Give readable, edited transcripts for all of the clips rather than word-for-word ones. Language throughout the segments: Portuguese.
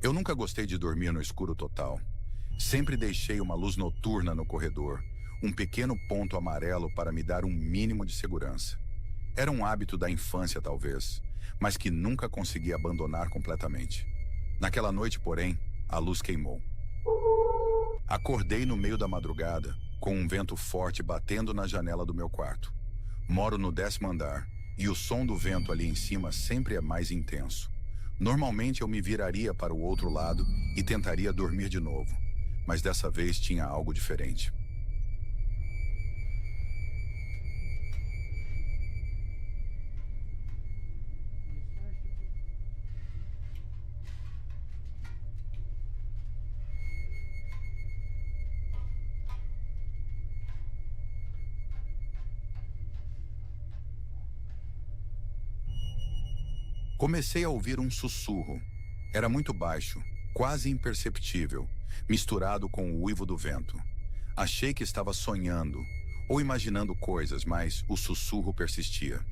Eu nunca gostei de dormir no escuro total. Sempre deixei uma luz noturna no corredor, um pequeno ponto amarelo para me dar um mínimo de segurança. Era um hábito da infância, talvez, mas que nunca consegui abandonar completamente. Naquela noite, porém, a luz queimou. Acordei no meio da madrugada, com um vento forte batendo na janela do meu quarto. Moro no 10º andar, e o som do vento ali em cima sempre é mais intenso. Normalmente eu me viraria para o outro lado e tentaria dormir de novo, mas dessa vez tinha algo diferente. Comecei a ouvir um sussurro. Era muito baixo, quase imperceptível, misturado com o uivo do vento. Achei que estava sonhando ou imaginando coisas, mas o sussurro persistia.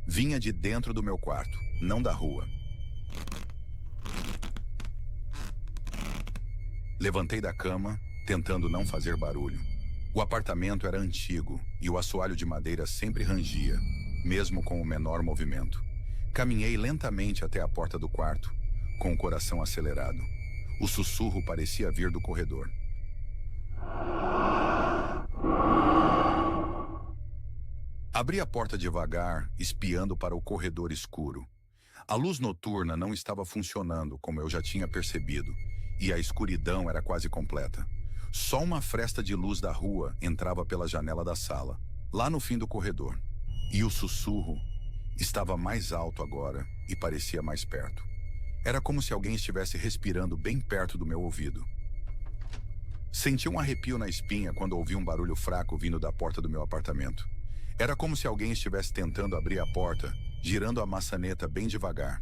Vinha de dentro do meu quarto, não da rua. Levantei da cama, tentando não fazer barulho. O apartamento era antigo e o assoalho de madeira sempre rangia, mesmo com o menor movimento. Caminhei lentamente até a porta do quarto, com o coração acelerado. O sussurro parecia vir do corredor. Abri a porta devagar, espiando para o corredor escuro. A luz noturna não estava funcionando, como eu já tinha percebido, e a escuridão era quase completa. Só uma fresta de luz da rua entrava pela janela da sala, lá no fim do corredor. E o sussurro estava mais alto agora e parecia mais perto. Era como se alguém estivesse respirando bem perto do meu ouvido. Senti um arrepio na espinha quando ouvi um barulho fraco vindo da porta do meu apartamento. Era como se alguém estivesse tentando abrir a porta, girando a maçaneta bem devagar.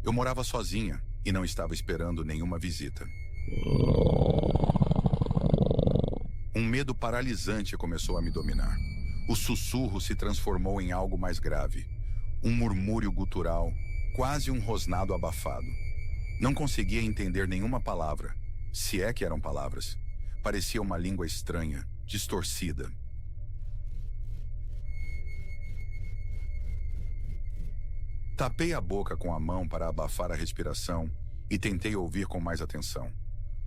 Eu morava sozinha e não estava esperando nenhuma visita. Um medo paralisante começou a me dominar. O sussurro se transformou em algo mais grave. Um murmúrio gutural, quase um rosnado abafado. Não conseguia entender nenhuma palavra, se é que eram palavras. Parecia uma língua estranha, distorcida. Tapei a boca com a mão para abafar a respiração e tentei ouvir com mais atenção.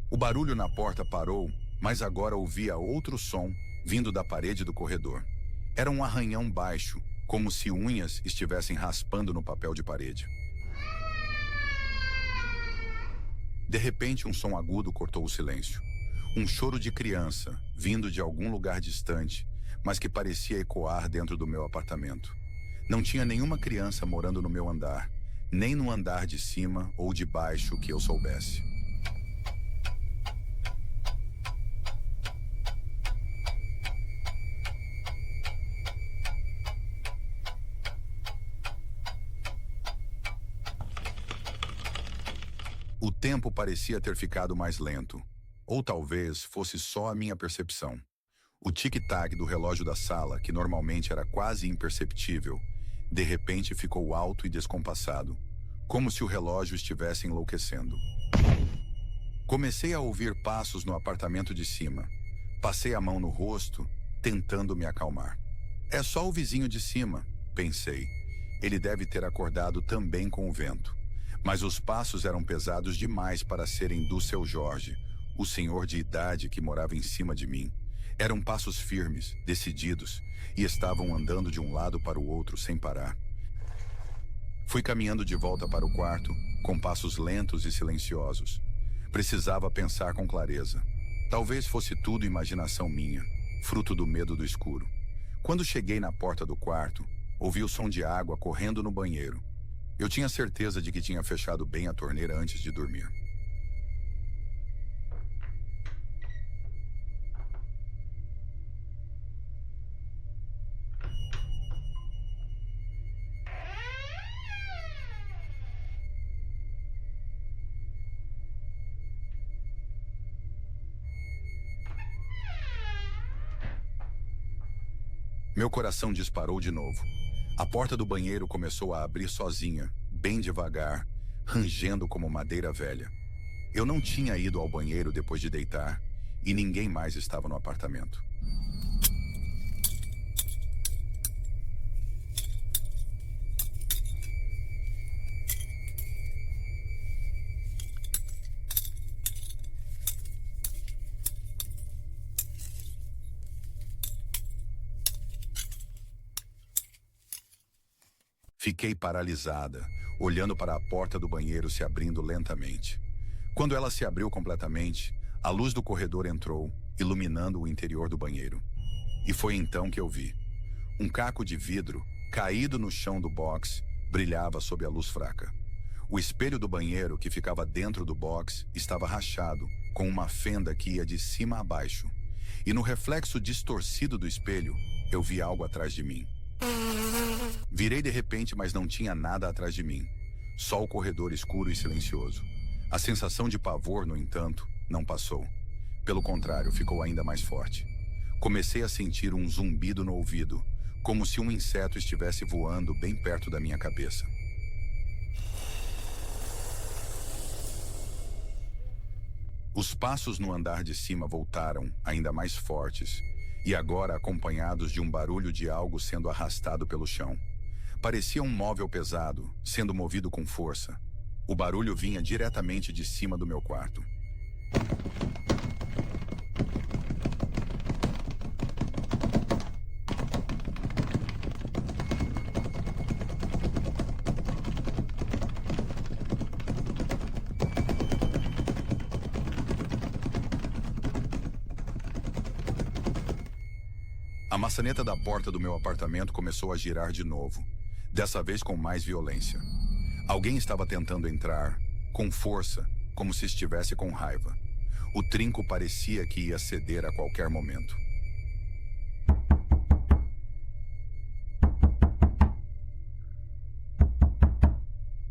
O barulho na porta parou, mas agora ouvia outro som vindo da parede do corredor. Era um arranhão baixo, como se unhas estivessem raspando no papel de parede. De repente, um som agudo cortou o silêncio. Um choro de criança, vindo de algum lugar distante, mas que parecia ecoar dentro do meu apartamento. Não tinha nenhuma criança morando no meu andar, nem no andar de cima ou de baixo que eu soubesse. O tempo parecia ter ficado mais lento, ou talvez fosse só a minha percepção. O tic-tac do relógio da sala, que normalmente era quase imperceptível, de repente ficou alto e descompassado, como se o relógio estivesse enlouquecendo. Comecei a ouvir passos no apartamento de cima. Passei a mão no rosto, tentando me acalmar. É só o vizinho de cima, pensei. Ele deve ter acordado também com o vento. Mas os passos eram pesados demais para serem do seu Jorge, o senhor de idade que morava em cima de mim. Eram passos firmes, decididos, e estavam andando de um lado para o outro sem parar. Fui caminhando de volta para o quarto, com passos lentos e silenciosos. Precisava pensar com clareza. Talvez fosse tudo imaginação minha, fruto do medo do escuro. Quando cheguei na porta do quarto, ouvi o som de água correndo no banheiro. Eu tinha certeza de que tinha fechado bem a torneira antes de dormir. Meu coração disparou de novo. A porta do banheiro começou a abrir sozinha, bem devagar, rangendo como madeira velha. Eu não tinha ido ao banheiro depois de deitar e ninguém mais estava no apartamento. Fiquei paralisada, olhando para a porta do banheiro se abrindo lentamente. Quando ela se abriu completamente, a luz do corredor entrou, iluminando o interior do banheiro. E foi então que eu vi. Um caco de vidro, caído no chão do box, brilhava sob a luz fraca. O espelho do banheiro, que ficava dentro do box, estava rachado, com uma fenda que ia de cima a baixo. E no reflexo distorcido do espelho, eu vi algo atrás de mim. Virei de repente, mas não tinha nada atrás de mim. Só o corredor escuro e silencioso. A sensação de pavor, no entanto, não passou. Pelo contrário, ficou ainda mais forte. Comecei a sentir um zumbido no ouvido, como se um inseto estivesse voando bem perto da minha cabeça. Os passos no andar de cima voltaram, ainda mais fortes, e agora acompanhados de um barulho de algo sendo arrastado pelo chão. Parecia um móvel pesado, sendo movido com força. O barulho vinha diretamente de cima do meu quarto. A maçaneta da porta do meu apartamento começou a girar de novo, dessa vez com mais violência. Alguém estava tentando entrar, com força, como se estivesse com raiva. O trinco parecia que ia ceder a qualquer momento.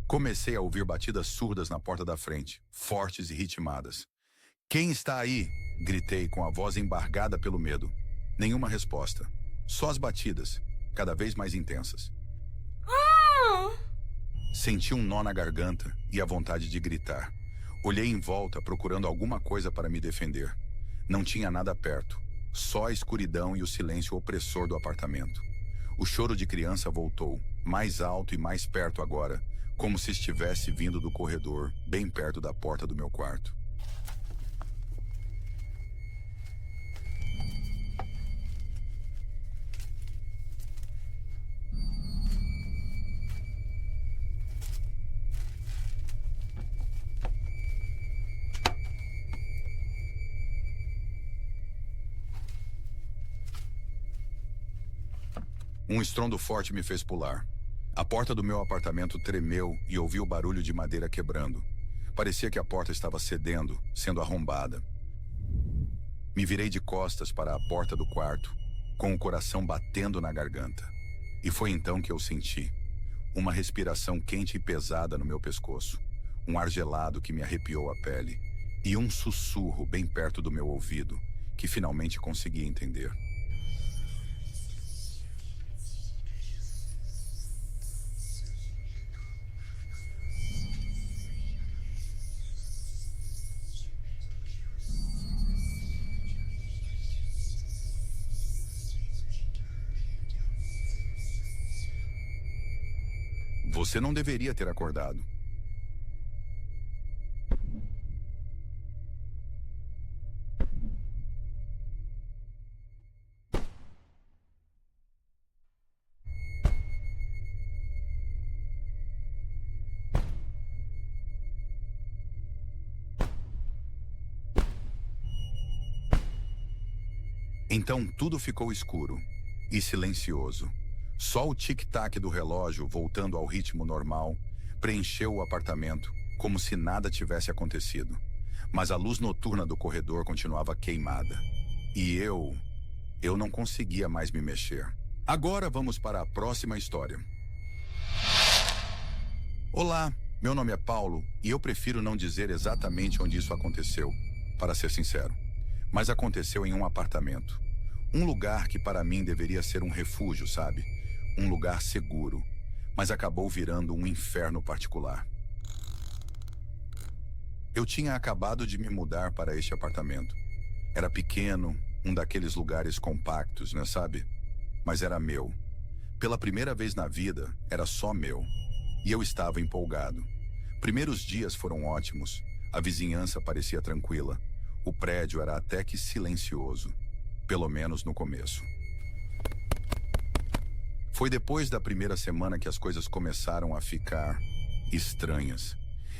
Comecei a ouvir batidas surdas na porta da frente, fortes e ritmadas. "Quem está aí?" gritei com a voz embargada pelo medo. Nenhuma resposta. Só as batidas, cada vez mais intensas. Senti um nó na garganta e a vontade de gritar. Olhei em volta, procurando alguma coisa para me defender. Não tinha nada perto, só a escuridão e o silêncio opressor do apartamento. O choro de criança voltou, mais alto e mais perto agora, como se estivesse vindo do corredor, bem perto da porta do meu quarto. Um estrondo forte me fez pular. A porta do meu apartamento tremeu e ouvi o barulho de madeira quebrando. Parecia que a porta estava cedendo, sendo arrombada. Me virei de costas para a porta do quarto, com o coração batendo na garganta. E foi então que eu senti uma respiração quente e pesada no meu pescoço, um ar gelado que me arrepiou a pele, e um sussurro bem perto do meu ouvido, que finalmente consegui entender. Você não deveria ter acordado. Então tudo ficou escuro e silencioso. Só o tic-tac do relógio, voltando ao ritmo normal, preencheu o apartamento, como se nada tivesse acontecido. Mas a luz noturna do corredor continuava queimada. E eu não conseguia mais me mexer. Agora vamos para a próxima história. Olá, meu nome é Paulo e eu prefiro não dizer exatamente onde isso aconteceu, para ser sincero. Mas aconteceu em um apartamento. Um lugar que para mim deveria ser um refúgio, sabe? Um lugar seguro, mas acabou virando um inferno particular. Eu tinha acabado de me mudar para este apartamento. Era pequeno, um daqueles lugares compactos, né, sabe? Mas era meu. Pela primeira vez na vida, era só meu. E eu estava empolgado. Primeiros dias foram ótimos. A vizinhança parecia tranquila. O prédio era até que silencioso. Pelo menos no começo. Foi depois da primeira semana que as coisas começaram a ficar estranhas.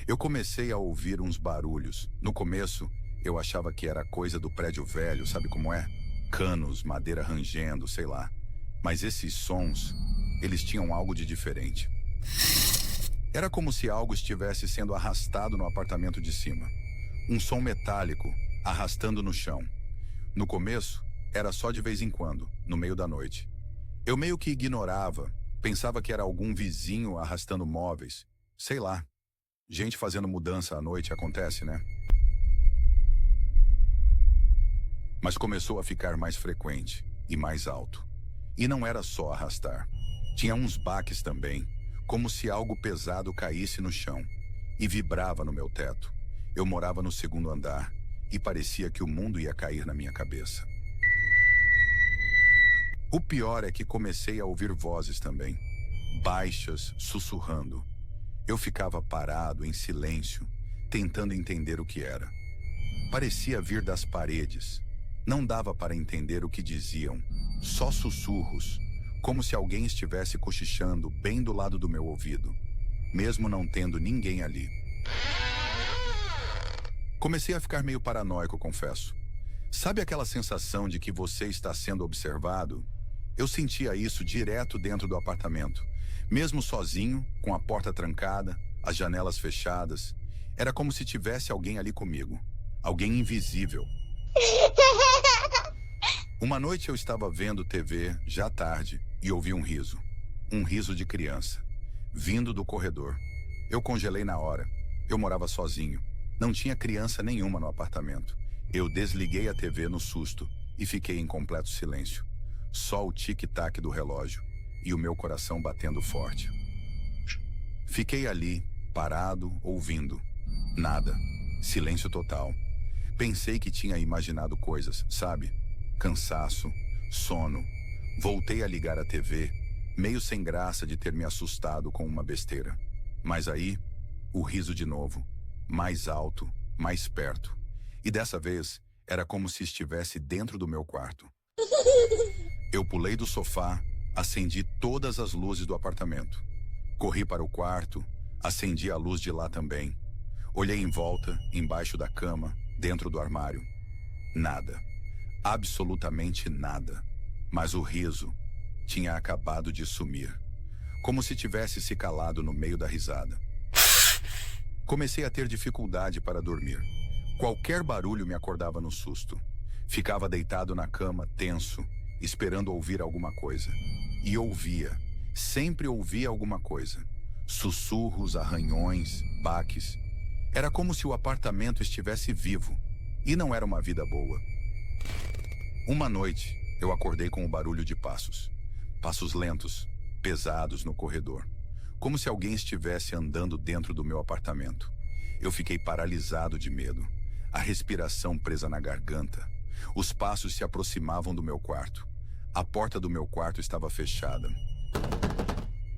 Eu comecei a ouvir uns barulhos. No começo, eu achava que era coisa do prédio velho, sabe como é? Canos, madeira rangendo, sei lá. Mas esses sons, eles tinham algo de diferente. Era como se algo estivesse sendo arrastado no apartamento de cima. Um som metálico, arrastando no chão. No começo, era só de vez em quando, no meio da noite. Eu meio que ignorava, pensava que era algum vizinho arrastando móveis. Sei lá. Gente fazendo mudança à noite acontece, né? Mas começou a ficar mais frequente e mais alto. E não era só arrastar. Tinha uns baques também, como se algo pesado caísse no chão e vibrava no meu teto. Eu morava no segundo andar e parecia que o mundo ia cair na minha cabeça. O pior é que comecei a ouvir vozes também, baixas, sussurrando. Eu ficava parado, em silêncio, tentando entender o que era. Parecia vir das paredes. Não dava para entender o que diziam, só sussurros, como se alguém estivesse cochichando bem do lado do meu ouvido, mesmo não tendo ninguém ali. Comecei a ficar meio paranoico, confesso. Sabe aquela sensação de que você está sendo observado? Eu sentia isso direto dentro do apartamento. Mesmo sozinho, com a porta trancada, as janelas fechadas, era como se tivesse alguém ali comigo. Alguém invisível. Uma noite eu estava vendo TV, já tarde, e ouvi um riso. Um riso de criança, vindo do corredor. Eu congelei na hora. Eu morava sozinho. Não tinha criança nenhuma no apartamento. Eu desliguei a TV no susto e fiquei em completo silêncio. Só o tic-tac do relógio e o meu coração batendo forte. Fiquei ali, parado, ouvindo. Nada. Silêncio total. Pensei que tinha imaginado coisas, sabe? Cansaço, sono. Voltei a ligar a TV, meio sem graça de ter me assustado com uma besteira. Mas aí, o riso de novo. Mais alto, mais perto. E dessa vez, era como se estivesse dentro do meu quarto. Eu pulei do sofá, acendi todas as luzes do apartamento. Corri para o quarto, acendi a luz de lá também. Olhei em volta, embaixo da cama, dentro do armário. Nada. Absolutamente nada. Mas o riso tinha acabado de sumir. Como se tivesse se calado no meio da risada. Comecei a ter dificuldade para dormir. Qualquer barulho me acordava no susto. Ficava deitado na cama, tenso, esperando ouvir alguma coisa. E ouvia. Sempre ouvia alguma coisa. Sussurros, arranhões, baques. Era como se o apartamento estivesse vivo. E não era uma vida boa. Uma noite, eu acordei com o barulho de passos. Passos lentos, pesados no corredor. Como se alguém estivesse andando dentro do meu apartamento. Eu fiquei paralisado de medo. A respiração presa na garganta. Os passos se aproximavam do meu quarto. A porta do meu quarto estava fechada.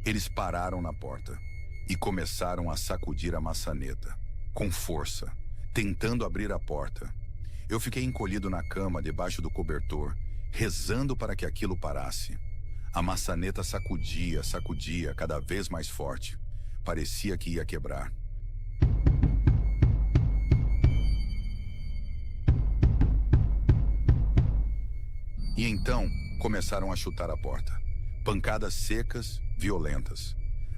Eles pararam na porta e começaram a sacudir a maçaneta, com força, tentando abrir a porta. Eu fiquei encolhido na cama, debaixo do cobertor, rezando para que aquilo parasse. A maçaneta sacudia, sacudia, cada vez mais forte. Parecia que ia quebrar. E então, começaram a chutar a porta. Pancadas secas, violentas.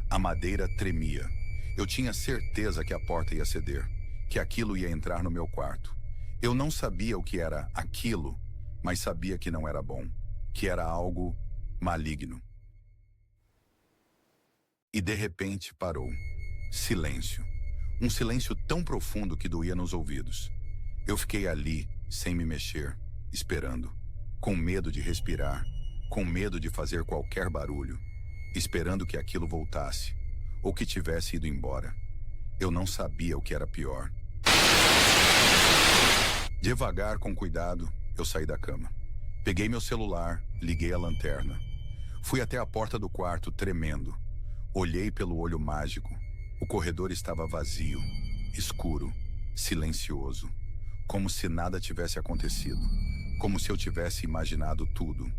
A madeira tremia. Eu tinha certeza que a porta ia ceder, que aquilo ia entrar no meu quarto. Eu não sabia o que era aquilo, mas sabia que não era bom, que era algo maligno. E de repente parou. Silêncio. Um silêncio tão profundo que doía nos ouvidos. Eu fiquei ali, sem me mexer, esperando, com medo de respirar, com medo de fazer qualquer barulho, esperando que aquilo voltasse, ou que tivesse ido embora. Eu não sabia o que era pior. Devagar, com cuidado, eu saí da cama. Peguei meu celular, liguei a lanterna. Fui até a porta do quarto, tremendo. Olhei pelo olho mágico. O corredor estava vazio, escuro, silencioso. Como se nada tivesse acontecido. Como se eu tivesse imaginado tudo.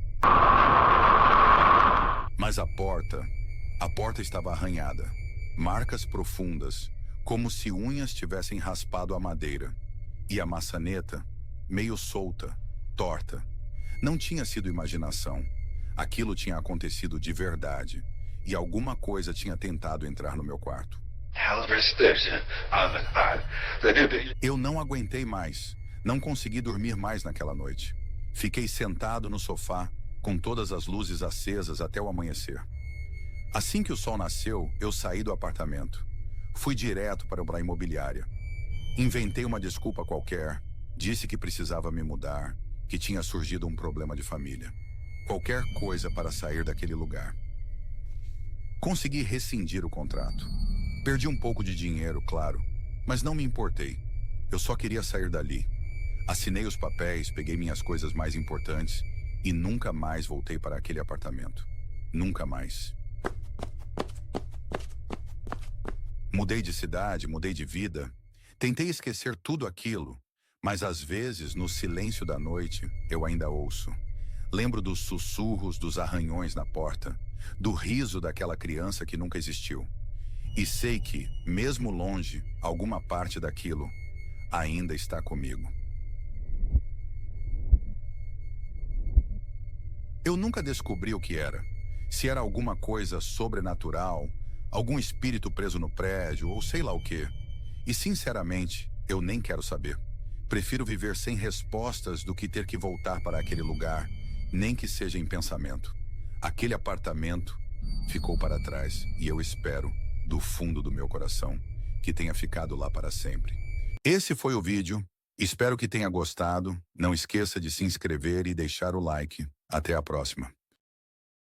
Mas a porta estava arranhada. Marcas profundas, como se unhas tivessem raspado a madeira. E a maçaneta, meio solta, torta. Não tinha sido imaginação. Aquilo tinha acontecido de verdade. E alguma coisa tinha tentado entrar no meu quarto. Eu não aguentei mais. Não consegui dormir mais naquela noite. Fiquei sentado no sofá, com todas as luzes acesas até o amanhecer. Assim que o sol nasceu, eu saí do apartamento. Fui direto para a imobiliária. Inventei uma desculpa qualquer, disse que precisava me mudar, que tinha surgido um problema de família. Qualquer coisa para sair daquele lugar. Consegui rescindir o contrato. Perdi um pouco de dinheiro, claro, mas não me importei. Eu só queria sair dali. Assinei os papéis, peguei minhas coisas mais importantes e nunca mais voltei para aquele apartamento. Nunca mais. Mudei de cidade, mudei de vida. Tentei esquecer tudo aquilo, mas às vezes, no silêncio da noite, eu ainda ouço. Lembro dos sussurros dos arranhões na porta, do riso daquela criança que nunca existiu. E sei que, mesmo longe, alguma parte daquilo ainda está comigo. Eu nunca descobri o que era. Se era alguma coisa sobrenatural, algum espírito preso no prédio, ou sei lá o quê. E sinceramente, eu nem quero saber. Prefiro viver sem respostas do que ter que voltar para aquele lugar, nem que seja em pensamento. Aquele apartamento ficou para trás e eu espero, do fundo do meu coração, que tenha ficado lá para sempre. Esse foi o vídeo. Espero que tenha gostado. Não esqueça de se inscrever e deixar o like. Até a próxima.